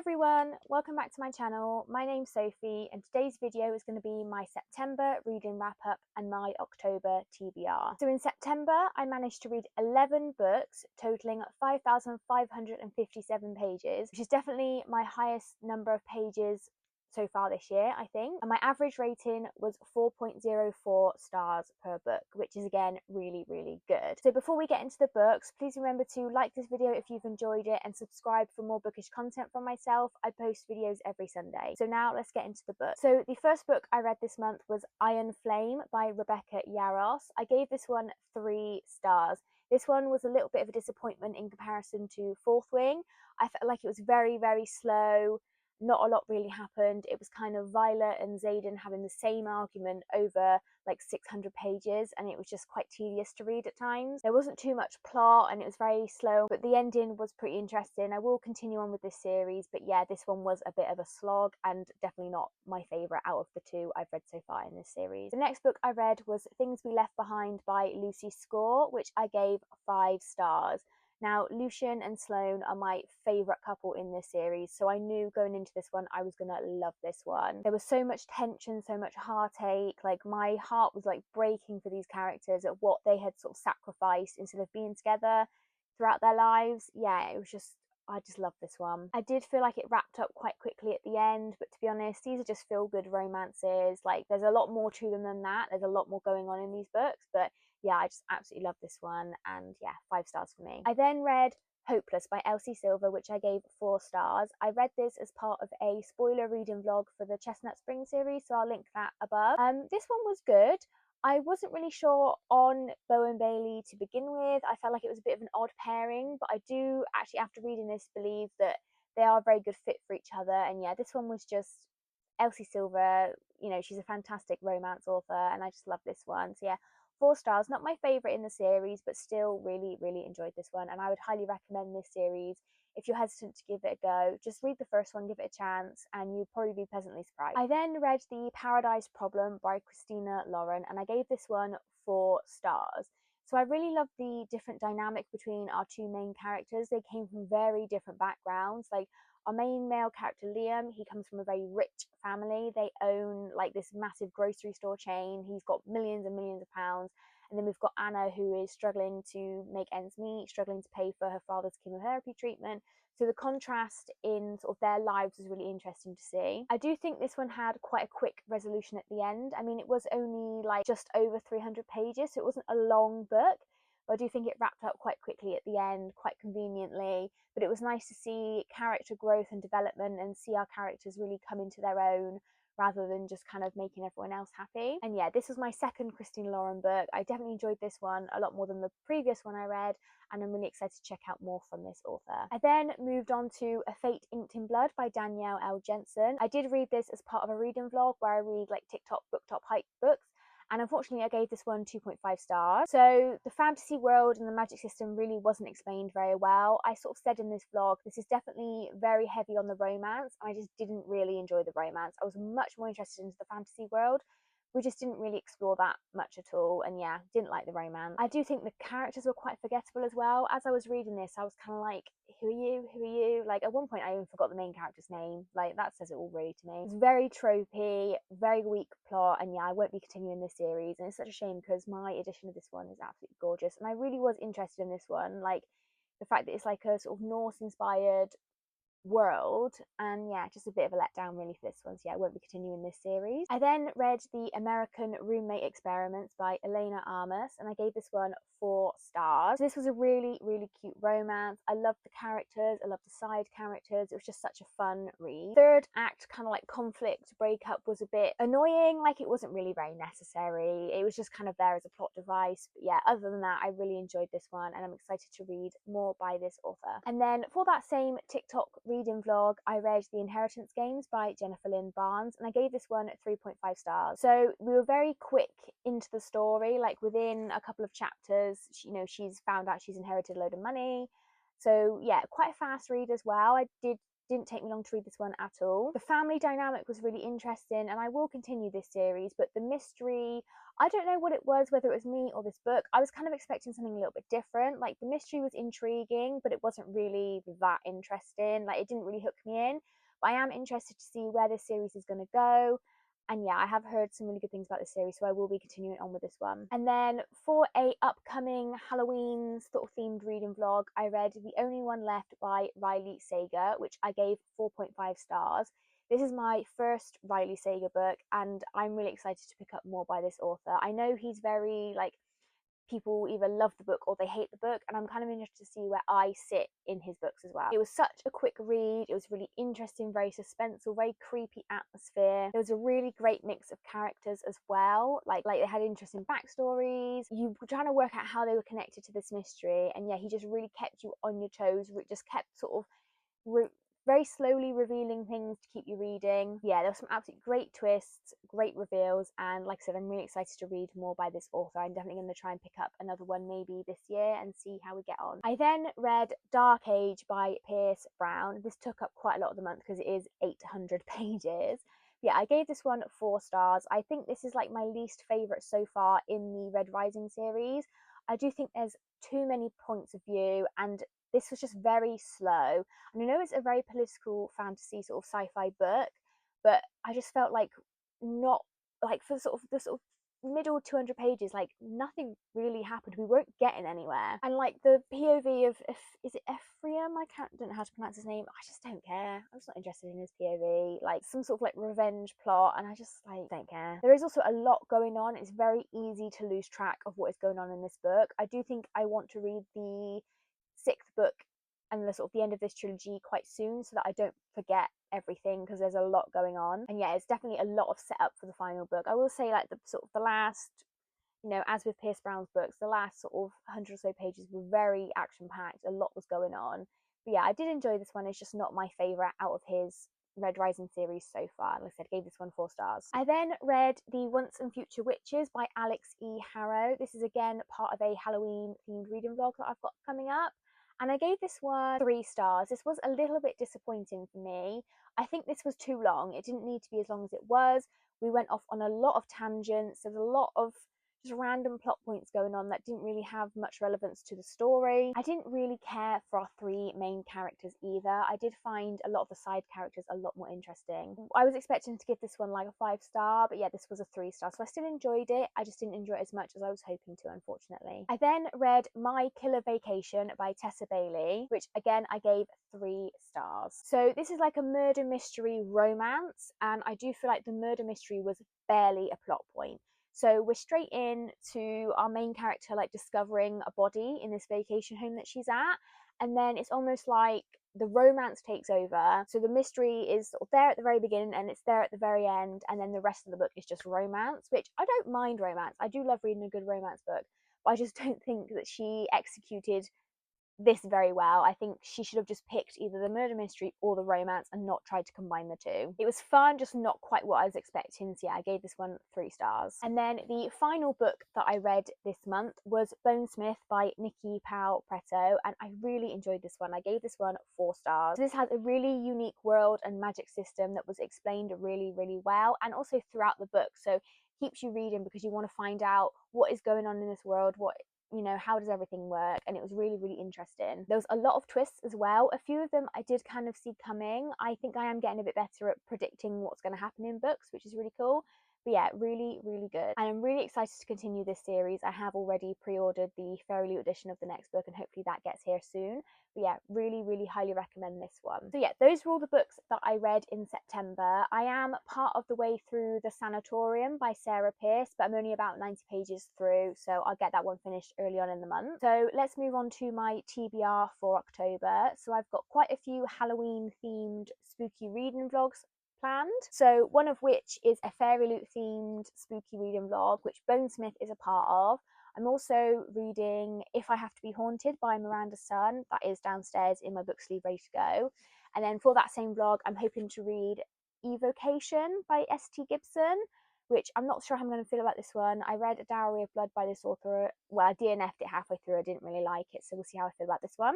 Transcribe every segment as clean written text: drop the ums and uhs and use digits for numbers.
everyone, welcome back to my channel. My name's Sophie and today's video is going to be my September reading wrap up and my October TBR. So in September I managed to read 11 books totaling 5,557 pages, which is definitely my highest number of pages so far this year, I think, and my average rating was 4.04 stars per book, which is again really good. So before we get into the books, please remember to like this video if you've enjoyed it and subscribe for more bookish content from myself. I post videos every Sunday. So now let's get into the book. So the first book I read this month was Iron Flame by Rebecca Yarros. I gave this one 3 stars. This one was a little bit of a disappointment in comparison to Fourth Wing. I felt like it was very slow. Not a lot really happened. It was kind of Violet and Xaden having the same argument over like 600 pages, and it was just quite tedious to read at times. There wasn't too much plot and it was very slow, but the ending was pretty interesting. I will continue on with this series, but yeah, this one was a bit of a slog and definitely not my favourite out of the 2 I've read so far in this series. The next book I read was Things We Left Behind by Lucy Score, which I gave 5 stars. Now, Lucian and Sloane are my favourite couple in this series, so I knew going into this one I was going to love this one. There was so much tension, so much heartache, like my heart was like breaking for these characters at what they had sort of sacrificed instead of being together throughout their lives. Yeah, it was just, I just love this one. I did feel like it wrapped up quite quickly at the end, but to be honest, these are just feel-good romances. Like, there's a lot more to them than that. There's a lot more going on in these books, but yeah, I just absolutely love this one, and yeah, 5 stars for me. I then read Hopeless by Elsie Silver, which I gave 4 stars. I read this as part of a spoiler reading vlog for the Chestnut Spring series, so I'll link that above. This one was good. I wasn't really sure on Bo and Bailey to begin with. I felt like it was a bit of an odd pairing, but I do actually, after reading this, believe that they are a very good fit for each other. And yeah, this one was just Elsie Silver. You know, she's a fantastic romance author, and I just love this one. So yeah, 4 stars. Not my favourite in the series, but still really enjoyed this one, and I would highly recommend this series. If you're hesitant to give it a go, just read the first one, give it a chance, and you'll probably be pleasantly surprised. I then read The Paradise Problem by Christina Lauren, and I gave this one 4 stars. So I really loved the different dynamic between our 2 main characters. They came from very different backgrounds. Like, our main male character, Liam, he comes from a very rich family. They own like this massive grocery store chain. He's got millions and millions of pounds. And then we've got Anna, who is struggling to make ends meet, struggling to pay for her father's chemotherapy treatment. So the contrast in sort of their lives was really interesting to see. I do think this one had quite a quick resolution at the end. I mean, it was only like just over 300 pages, so it wasn't a long book. But I do think it wrapped up quite quickly at the end, quite conveniently. But it was nice to see character growth and development and see our characters really come into their own rather than just kind of making everyone else happy. And yeah, this was my second Christina Lauren book. I definitely enjoyed this one a lot more than the previous one I read, and I'm really excited to check out more from this author. I then moved on to A Fate Inked in Blood by Danielle L. Jensen. I did read this as part of a reading vlog where I read like TikTok booktop hype books, and unfortunately I gave this one 2.5 stars. So the fantasy world and the magic system really wasn't explained very well. I sort of said in this vlog, this is definitely very heavy on the romance, and I just didn't really enjoy the romance. I was much more interested into the fantasy world. We just didn't really explore that much at all, and yeah, didn't like the romance. I do think the characters were quite forgettable as well. As I was reading this, I was kind of like, who are you? Who are you? Like, at one point I even forgot the main character's name. Like, that says it all really to me. It's very tropey, very weak plot, and yeah, I won't be continuing this series, and it's such a shame because my edition of this one is absolutely gorgeous, and I really was interested in this one. Like, the fact that it's like a sort of Norse-inspired world, and yeah, just a bit of a letdown really for this one, so yeah, I won't be continuing this series. I then read The American Roommate Experiments by Elena Armas, and I gave this one 4 stars. So this was a really cute romance. I loved the characters, I loved the side characters. It was just such a fun read. Third act kind of like conflict breakup was a bit annoying, like it wasn't really very necessary. It was just kind of there as a plot device, but yeah, other than that, I really enjoyed this one, and I'm excited to read more by this author. And then for that same TikTok reading vlog, I read The Inheritance Games by Jennifer Lynn Barnes, and I gave this one 3.5 stars. So we were very quick into the story, like within a couple of chapters, you know, she's found out she's inherited a load of money. So yeah, quite a fast read as well. I did didn't take me long to read this one at all. The family dynamic was really interesting, and I will continue this series, but the mystery, I don't know what it was, whether it was me or this book. I was kind of expecting something a little bit different. Like, the mystery was intriguing, but it wasn't really that interesting. Like, it didn't really hook me in. But I am interested to see where this series is going to go. And yeah, I have heard some really good things about this series, so I will be continuing on with this one. And then for a upcoming Halloween sort of themed reading vlog, I read The Only One Left by Riley Sager, which I gave 4.5 stars. This is my first Riley Sager book, and I'm really excited to pick up more by this author. I know he's very, like, people either love the book or they hate the book, and I'm kind of interested to see where I sit in his books as well. It was such a quick read, it was really interesting, very suspenseful, very creepy atmosphere. There was a really great mix of characters as well, like they had interesting backstories. You were trying to work out how they were connected to this mystery, and yeah, he just really kept you on your toes, just kept sort of very slowly revealing things to keep you reading. Yeah, there were some absolutely great twists, great reveals, and like I said, I'm really excited to read more by this author. I'm definitely going to try and pick up another one maybe this year and see how we get on. I then read Dark Age by Pierce Brown. This took up quite a lot of the month because it is 800 pages. Yeah, I gave this one 4 stars. I think this is like my least favourite so far in the Red Rising series. I do think there's too many points of view, and this was just very slow. And I know it's a very political fantasy sort of sci-fi book, but I just felt like not, like, for sort of the sort of middle 200 pages, like nothing really happened. We weren't getting anywhere. And like the POV of, is it Ephraim? Don't know how to pronounce his name. I just don't care. I'm just not interested in his POV. Like some sort of like revenge plot, and I just like don't care. There is also a lot going on. It's very easy to lose track of what is going on in this book. I do think I want to read the 6th book and the sort of the end of this trilogy quite soon, so that I don't forget everything, because there's a lot going on. And yeah, it's definitely a lot of setup for the final book. I will say, like, the sort of the last, you know, as with Pierce Brown's books, the last sort of 100 or so pages were very action packed. A lot was going on. But yeah, I did enjoy this one. It's just not my favourite out of his Red Rising series so far. Like I said, gave this one 4 stars. I then read The Once and Future Witches by Alex E. Harrow. This is again part of a Halloween themed reading vlog that I've got coming up, and I gave this one 3 stars. This was a little bit disappointing for me. I think this was too long. It didn't need to be as long as it was. We went off on a lot of tangents. There's a lot of just random plot points going on that didn't really have much relevance to the story. I didn't really care for our 3 main characters either. I did find a lot of the side characters a lot more interesting. I was expecting to give this one like a 5 star, but yeah, this was a 3 star. So I still enjoyed it. I just didn't enjoy it as much as I was hoping to, unfortunately. I then read My Killer Vacation by Tessa Bailey, which again I gave 3 stars. So this is like a murder mystery romance, and I do feel like the murder mystery was barely a plot point. So we're straight in to our main character like discovering a body in this vacation home that she's at, and then it's almost like the romance takes over. So the mystery is sort of there at the very beginning and it's there at the very end, and then the rest of the book is just romance, which I don't mind romance. I do love reading a good romance book, but I just don't think that she executed this very well. I think she should have just picked either the murder mystery or the romance and not tried to combine the two. It was fun, just not quite what I was expecting, so yeah, I gave this one 3 stars. And then the final book that I read this month was Bonesmith by Nikki Powell Preto, and I really enjoyed this one. I gave this one 4 stars. So this has a really unique world and magic system that was explained really, really well, and also throughout the book, so keeps you reading because you want to find out what is going on in this world, what, you know, how does everything work, and it was really, really interesting. There was a lot of twists as well. A few of them I did kind of see coming. I think I am getting a bit better at predicting what's going to happen in books, which is really cool. But yeah, really, really good. And I'm really excited to continue this series. I have already pre-ordered the Fairy Loot edition of the next book, and hopefully that gets here soon. But yeah, really, really highly recommend this one. So yeah, those were all the books that I read in September. I am part of the way through The Sanatorium by Sarah Pearce, but I'm only about 90 pages through, so I'll get that one finished early on in the month. So let's move on to my TBR for October. So I've got quite a few Halloween themed spooky reading vlogs planned. So one of which is a Fairy Loot themed spooky reading vlog, which Bonesmith is a part of. I'm also reading If I Have to Be Haunted by Miranda Sun. That is downstairs in my book sleeve ready to go. And then for that same vlog, I'm hoping to read Evocation by S.T. Gibson, which I'm not sure how I'm going to feel about this one. I read A Dowry of Blood by this author. Well, I DNF'd it halfway through. I didn't really like it, so we'll see how I feel about this one.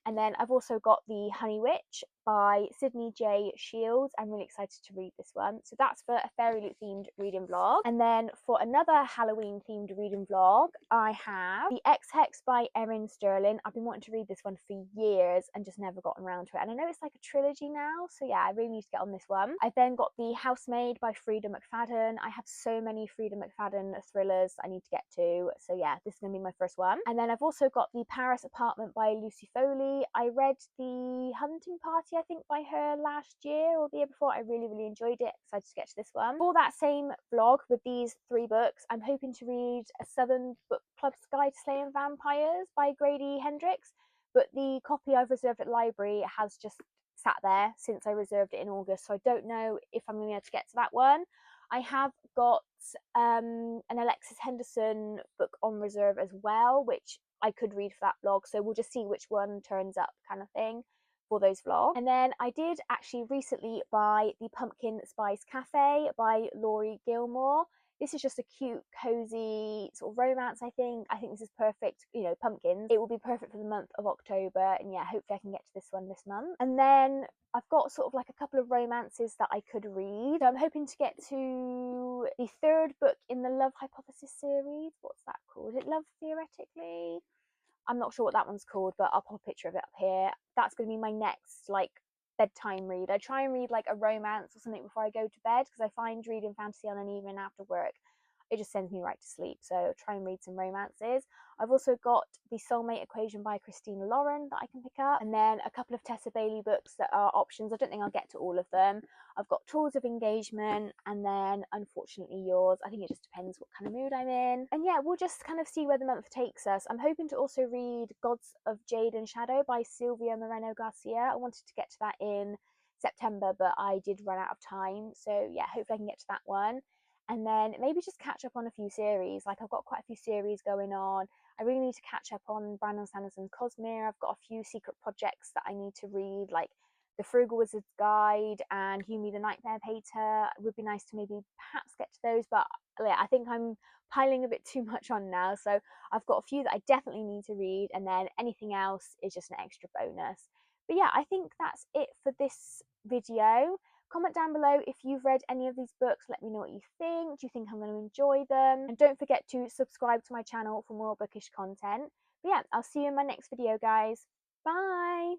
And then I've also got The Honey Witch by Sydney J. Shields. I'm really excited to read this one. So that's for a fairy themed reading vlog. And then for another Halloween themed reading vlog, I have The Ex-Hex by Erin Sterling. I've been wanting to read this one for years and just never gotten around to it. And I know it's like a trilogy now, so yeah, I really need to get on this one. I've then got The Housemaid by Frida McFadden. I have so many Frida McFadden thrillers I need to get to, so yeah, this is going to be my first one. And then I've also got The Paris Apartment by Lucy Foley. I read The Hunting Party, I think, by her last year or the year before. I really, really enjoyed it. Excited to get to this one. For that same vlog with these 3 books, I'm hoping to read A Southern Book Club's Guide to Slaying Vampires by Grady Hendrix, but the copy I've reserved at the library has just sat there since I reserved it in August, so I don't know if I'm going to be able to get to that one. I have got an Alexis Henderson book on reserve as well, which I could read for that vlog, so we'll just see which one turns up, kind of thing, for those vlogs. And then I did actually recently buy The Pumpkin Spice Cafe by Laurie Gilmore. This is just a cute, cozy sort of romance, I think. I think this is perfect, you know, pumpkins. It will be perfect for the month of October, and yeah, hopefully I can get to this one this month. And then I've got sort of like a couple of romances that I could read. So I'm hoping to get to the 3rd book in the Love Hypothesis series. What's that called? Is it Love Theoretically? I'm not sure what that one's called, but I'll pop a picture of it up here. That's going to be my next, like, bedtime read. I try and read like a romance or something before I go to bed, because I find reading fantasy on an evening after work, it just sends me right to sleep. So try and read some romances. I've also got The Soulmate Equation by Christina Lauren that I can pick up, and then a couple of Tessa Bailey books that are options. I don't think I'll get to all of them. I've got Tools of Engagement, and then Unfortunately Yours. I think it just depends what kind of mood I'm in. And yeah, we'll just kind of see where the month takes us. I'm hoping to also read Gods of Jade and Shadow by Silvia Moreno Garcia. I wanted to get to that in September, but I did run out of time. So yeah, hopefully I can get to that one. And then maybe just catch up on a few series. Like, I've got quite a few series going on. I really need to catch up on Brandon Sanderson's Cosmere. I've got a few secret projects that I need to read, like The Frugal Wizard's Guide and Humi the Nightmare Painter. It would be nice to maybe perhaps get to those, but yeah, I think I'm piling a bit too much on now. So I've got a few that I definitely need to read, and then anything else is just an extra bonus. But yeah, I think that's it for this video. Comment down below if you've read any of these books. Let me know what you think. Do you think I'm going to enjoy them? And don't forget to subscribe to my channel for more bookish content. But yeah, I'll see you in my next video, guys. Bye!